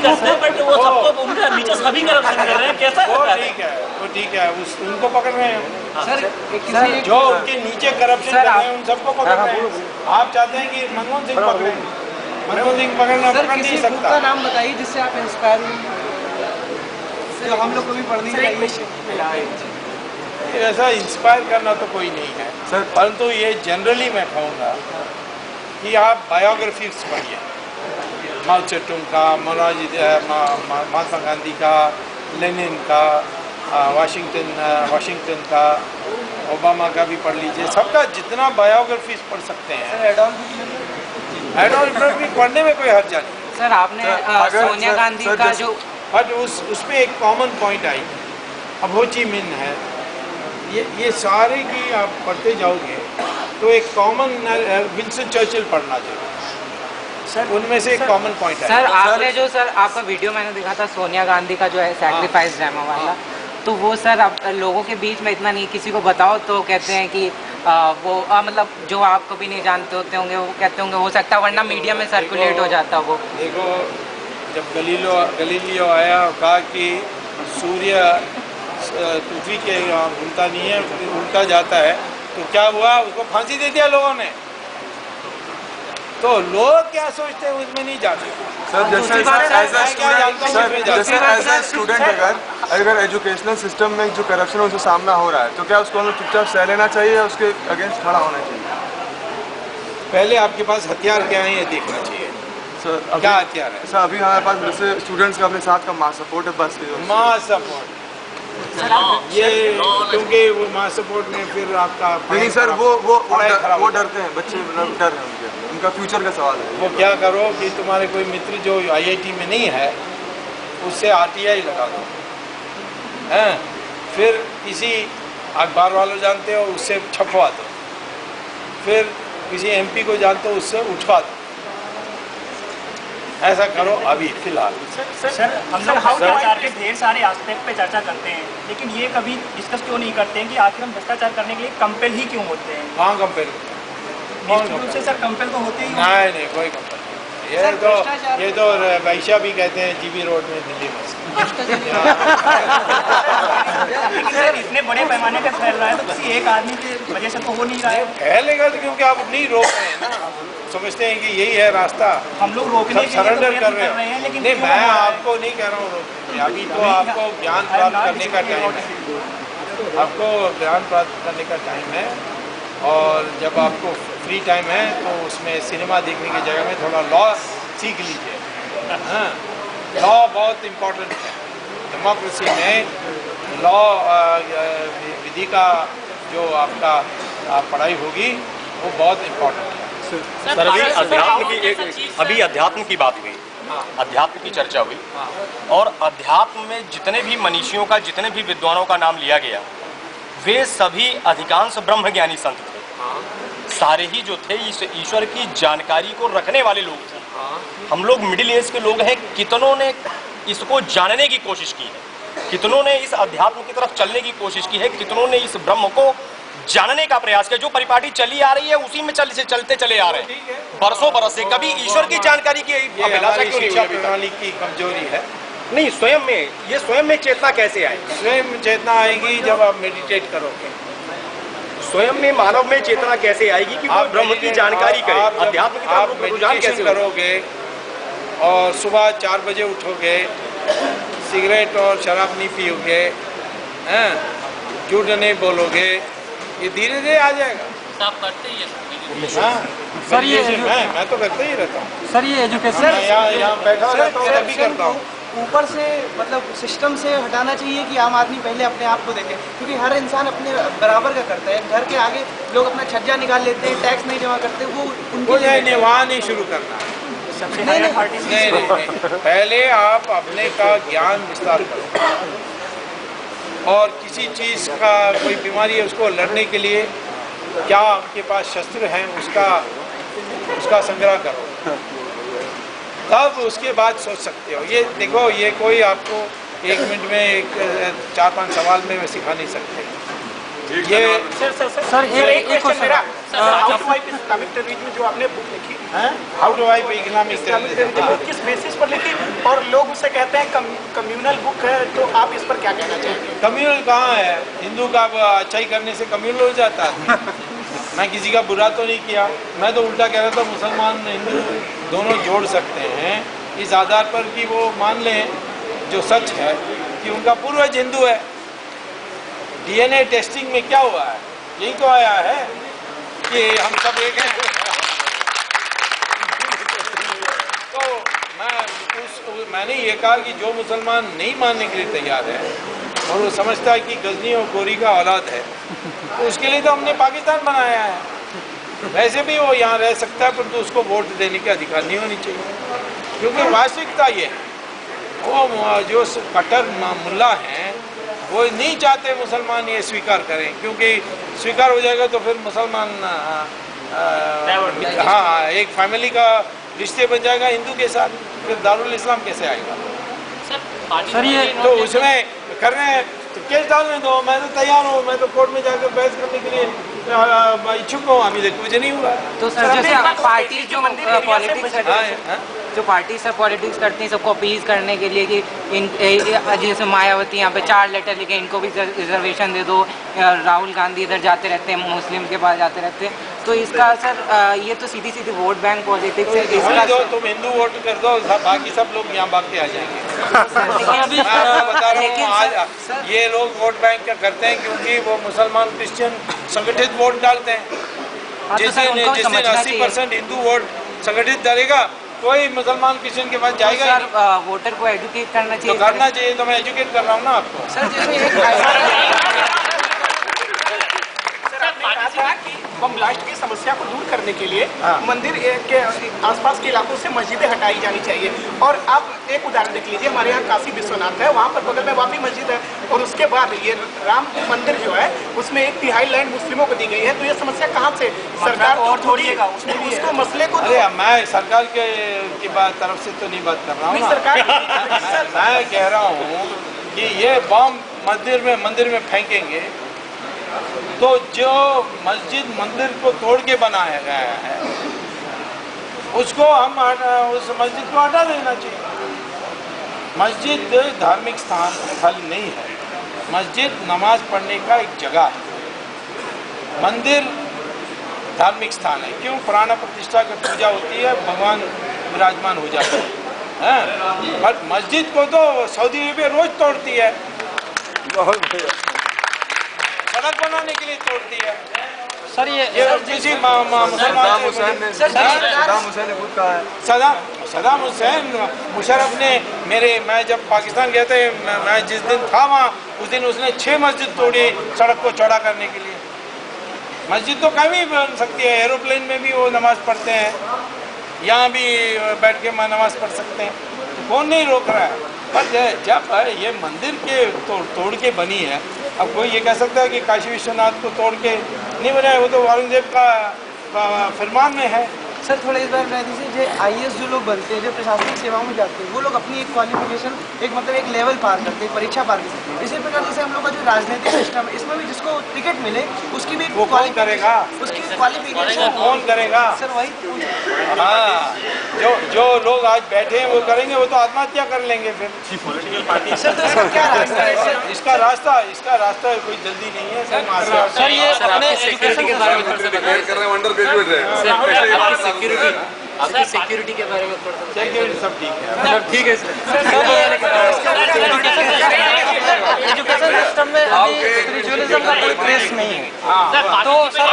करते हैं, बट वो सबको उनका नीचे सभी करप्शन कर रहे हैं, कैसा? वो ठीक है, उनको पकड़ रहे हैं सर जो उनके नीचे करप्शन कर रहे हैं उन सबको पकड़ रहे हैं। आप चाहते हैं कि मनमोहन सिंह पकड़े? मनमोहन सिंह पकड़ नहीं सकता। का नाम बताइए जिससे आप इंस्पायर हुए, जो हम लोग को भी पढ़नी चाहिए। ऐसा इंस्पायर करना तो कोई नहीं है सर, परंतु ये जनरली मैं कहूँगा कि आप बायोग्राफीज पढ़िए, माओ त्से-तुंग का, महात्मा गांधी का, लेनिन का, वाशिंगटन का, ओबामा का भी पढ़ लीजिए। सबका जितना बायोग्राफीज पढ़ सकते हैं। एडॉल्फ भी पढ़ने में कोई हर्जा नहीं। सर आपने सोनिया गांधी का जो बट उसमें एक कॉमन पॉइंट आई, अब हो ची मिन है, ये सारे की आप पढ़ते जाओगे तो एक कॉमन विंस्टन चर्चिल पढ़ना चाहिए सर, उनमें से एक कॉमन पॉइंट है। सर आपने जो सर आपका वीडियो मैंने देखा था सोनिया गांधी का जो है सैक्रिफाइस ड्रामा वाला, तो वो सर अब लोगों के बीच में इतना नहीं, किसी को बताओ तो कहते हैं कि वो मतलब जो आप कभी नहीं जानते होते होंगे वो कहते होंगे हो सकता है, वरना मीडिया में सर्कुलेट हो जाता वो। देखो जब गलीलियो आया और कहा कि सूर्य पृथ्वी के घूमता नहीं है, उल्टा जाता है, तो क्या हुआ? उसको फांसी दे दिया लोगों ने। तो लोग क्या सोचते हैं उसमें नहीं जाते। सर जैसे एज ए स्टूडेंट अगर एजुकेशनल सिस्टम में जो करप्शन है उसका सामना हो रहा है तो क्या उसको हमें चुपचाप सह लेना चाहिए या उसके अगेंस्ट खड़ा होना चाहिए? पहले आपके पास हथियार क्या है ये देखना चाहिए। सर क्या हथियार है? सर अभी हमारे पास जैसे स्टूडेंट्स का अपने साथ का मास सपोर्ट है, बस मास सपोर्ट ये क्योंकि वो मास सपोर्ट में फिर आपका नहीं सर वो डरते हैं बच्चे, डर है उनका फ्यूचर का सवाल है। वो क्या करो कि तुम्हारे कोई मित्र जो IIT में नहीं है उससे RTI लगा दो, हैं? फिर किसी अखबार वालों जानते हो उससे छपवा दो, फिर किसी MP को जानते हो उससे उठवा दो। ऐसा करो अभी फिलहाल। सर हम लोग भ्रष्टाचार के ढेर सारे एस्पेक्ट पे चर्चा करते हैं, लेकिन ये कभी डिस्कस क्यों नहीं करते हैं कि आखिर हम भ्रष्टाचार करने के लिए कंपेल ही क्यों होते हैं? कहाँ कंपेल? निश्चित रूप से सर कंपेल तो होते ही नहीं कोई कंपेल नहीं। ये तो वैश्या भी कहते हैं GB रोड में दिल्ली में। लेकिन सर इतने बड़े पैमाने पे फैल रहा है तो किसी एक आदमी की वजह से तो हो नहीं रहा है। फैलेगा तो क्योंकि आप नहीं रोक रहे हैं ना, समझते हैं कि यही है रास्ता, हम लोग रोकने के लिए सरेंडर कर रहे हैं, लेकिन नहीं मैं आपको नहीं कह रहा हूँ रोकने, अभी तो आपको ज्ञान प्राप्त करने का टाइम है, आपको ज्ञान प्राप्त करने का टाइम है। और जब आपको फ्री टाइम है तो उसमें सिनेमा देखने की जगह में थोड़ा लॉ सीख लीजिए। हाँ, लॉ बहुत इम्पोर्टेंट है डेमोक्रेसी में। लॉ विधि का जो आपका पढ़ाई होगी वो बहुत इम्पोर्टेंट है। सर अभी अध्यात्म की बात हुई, अध्यात्म की चर्चा हुई, और अध्यात्म में जितने भी मनीषियों का, जितने भी विद्वानों का नाम लिया गया, वे सभी अधिकांश ब्रह्मज्ञानी संत थे। सारे ही जो थे ईश्वर की जानकारी को रखने वाले लोग थे। हम लोग मिडिल एज के लोग हैं, कितनों ने इसको जानने की कोशिश की है, कितनों ने इस अध्यात्म की तरफ चलने की कोशिश की है, कितनों ने इस ब्रह्म को जानने का प्रयास किया। जो परिपाटी चली आ रही है उसी में चलते चले आ रहे हैं बरसों बरस से। कभी ईश्वर की जानकारी की अभिलाषा क्यों नहीं हुई? प्रणाली की कमजोरी है। नहीं, स्वयं में चेतना कैसे आएगी? स्वयं चेतना आएगी जब आप मेडिटेट करोगे। स्वयं में मानव में चेतना कैसे आएगी कि वो ब्रह्म की जानकारी करे? अध्यात्म की तरफ रुझान कैसे करोगे? और सुबह 4 बजे उठोगे, सिगरेट और शराब नहीं पियोगे, झूठ नहीं बोलोगे, ये धीरे धीरे आ जाएगा। आप करते ही सर ये मैं तो करते ही रहता हूँ सर ये एजुकेशन यहाँ बैठा रहता हूँ तभी करता हूँ। ऊपर से मतलब सिस्टम से हटाना चाहिए कि आम आदमी पहले अपने आप को देखे, क्योंकि हर इंसान अपने बराबर का करता है। घर के आगे लोग अपना छज्जा निकाल लेते हैं, टैक्स नहीं जमा करते, वो उनकी वहाँ नहीं शुरू करना है। नहीं, पहले आप अपने का ज्ञान विस्तार करो और किसी चीज़ का कोई बीमारी है उसको लड़ने के लिए क्या आपके पास शस्त्र हैं उसका संग्रह करो, तब उसके बाद सोच सकते हो। ये देखो, ये कोई आपको 1 मिनट में 4-5 सवाल में सिखा नहीं सकते। ये सर एक क्वेश्चन मेरा how to wipe Islamic terrorism जो आपने बुक लिखी how to wipe Islamic terrorism किस बेसिस पर लिखी, और लोग उसे कहते हैं कम्युनल बुक है, तो आप इस पर क्या कहना चाहेंगे? कम्युनल कहाँ है? हिंदू का अच्छाई करने से कम्युनल हो जाता है? मैं किसी का बुरा तो नहीं किया, मैं तो उल्टा कह रहा था मुसलमान हिंदू दोनों जोड़ सकते हैं इस आधार पर कि वो मान लें जो सच है कि उनका पूर्वज हिंदू है। डीएनए टेस्टिंग में क्या हुआ है? यही तो आया है कि हम सब एक हैं। तो मैंने ये कहा कि जो मुसलमान नहीं मानने के लिए तैयार है और वो समझता है कि गजनी और गोरी का औलाद है, तो उसके लिए तो हमने पाकिस्तान बनाया है। वैसे भी वो यहाँ रह सकता है, परंतु उसको वोट देने के अधिकार नहीं होनी चाहिए, क्योंकि वास्तविकता ये है वो जो कट्टर मुल्ला हैं वो नहीं चाहते मुसलमान ये स्वीकार करें, क्योंकि स्वीकार हो जाएगा तो फिर मुसलमान हाँ एक फैमिली का रिश्ते बन जाएगा हिंदू के साथ, फिर दारुल इस्लाम कैसे आएगा? सर ये तो उसमें कर रहे हैं तो केस डालने दो, मैं तो तैयार हूँ, मैं तो कोर्ट में जाकर बहस करने के लिए इच्छुक हूँ। अभी तक कुछ नहीं हुआ। तो सर जैसे पार्टी जो पॉलिटिक्स जो पार्टी सर पॉलिटिक्स करती हैं सबको अपील करने के लिए कि इन जैसे मायावती यहाँ पे 4 लेटर लिखे, इनको भी रिजर्वेशन दे दो, राहुल गांधी इधर जाते रहते हैं, मुस्लिम के पास जाते रहते हैं, तो इसका सर ये तो सीधी सीधी वोट बैंक पॉलिटिक्स है। इसका दो तुम हिंदू वोट कर दो, बाकी सब लोग यहाँ भाग के आ जाएंगे। मैं आपको बता रहा हूँ आज ये लोग वोट बैंक क्या करते हैं, क्योंकि वो मुसलमान क्रिश्चियन संगठित वोट डालते हैं। जिस दिन 80% हिंदू वोट संगठित डालेगा कोई मुसलमान क्रिश्चियन के पास जाएगा। सर वोटर को एजुकेट करना चाहिए। तो करना चाहिए, तो मैं एजुकेट कर रहा हूँ ना आपको। सर जैसे बम ब्लास्ट की समस्या को दूर करने के लिए मंदिर के आसपास के इलाकों से मस्जिदें हटाई जानी चाहिए। और आप एक उदाहरण देख लीजिए, हमारे यहाँ काशी विश्वनाथ है, वहाँ पर बगल में वापी मस्जिद है, और उसके बाद ये राम मंदिर जो है उसमें 1/3 लैंड मुस्लिमों को दी गई है। तो ये समस्या कहाँ से सरकार और छोड़िएगा उसको मसले को? अरे मैं सरकार की बात तरफ से तो नहीं बात कर रहा हूँ, मैं कह रहा हूँ कि ये बम मंदिर में फेंकेंगे तो जो मस्जिद मंदिर को तोड़ के बनाया गया है उसको हम उस मस्जिद को हटा देना चाहिए। मस्जिद धार्मिक स्थल नहीं है, मस्जिद नमाज पढ़ने का एक जगह है। मंदिर धार्मिक स्थान है, क्यों? प्राण प्रतिष्ठा की पूजा होती है, भगवान विराजमान हो जाते हैं। पर मस्जिद को तो सऊदी अरेबिया रोज तोड़ती है, सड़क बनाने के लिए तोड़ती है। सर ये किसी मुसलमान सदाम हुसैन मुशर्रफ ने मैं जब पाकिस्तान गया था, मैं जिस दिन था वहाँ उस दिन उसने 6 मस्जिद तोड़ी सड़क को चौड़ा करने के लिए। मस्जिद तो कहीं भी बन सकती है, एरोप्लेन में भी वो नमाज़ पढ़ते हैं, यहाँ भी बैठ के नमाज़ पढ़ सकते हैं, तो कौन नहीं रोक रहा है। पर जब ये मंदिर के तोड़ के बनी है, अब कोई ये कह सकता है कि काशी विश्वनाथ को तोड़ के नहीं बनाया, वो तो औरंगजेब का फरमान में है। सर थोड़ा इस बार कह दीजिए, जो आईएएस जो लोग बनते हैं, जो प्रशासनिक सेवाओं में जाते हैं, वो लोग अपनी एक क्वालिफिकेशन एक लेवल पार करते हैं, परीक्षा पार करते हैं। इसी प्रकार जैसे हम लोग का जो राजनीतिक सिस्टम है, इसमें भी जिसको टिकट मिले उसकी भी वो कौन करेगा? उसकी क्वालिफिकेशन कौन करेगा? सर वही हाँ, जो लोग आज बैठे हैं वो करेंगे, वो तो आत्महत्या कर लेंगे फिर। सर तो इसका क्या रास्ता है? इसका रास्ता कोई जल्दी नहीं है सर ये अपने सिक्योरिटी के बारे में आपकी सिक्योरिटी के बारे में सिक्योरिटी सब ठीक है, सब ठीक है एजुकेशन सिस्टम में अभी स्पिरिचुअलिज्म का कोई ट्रेस नहीं है। तो सर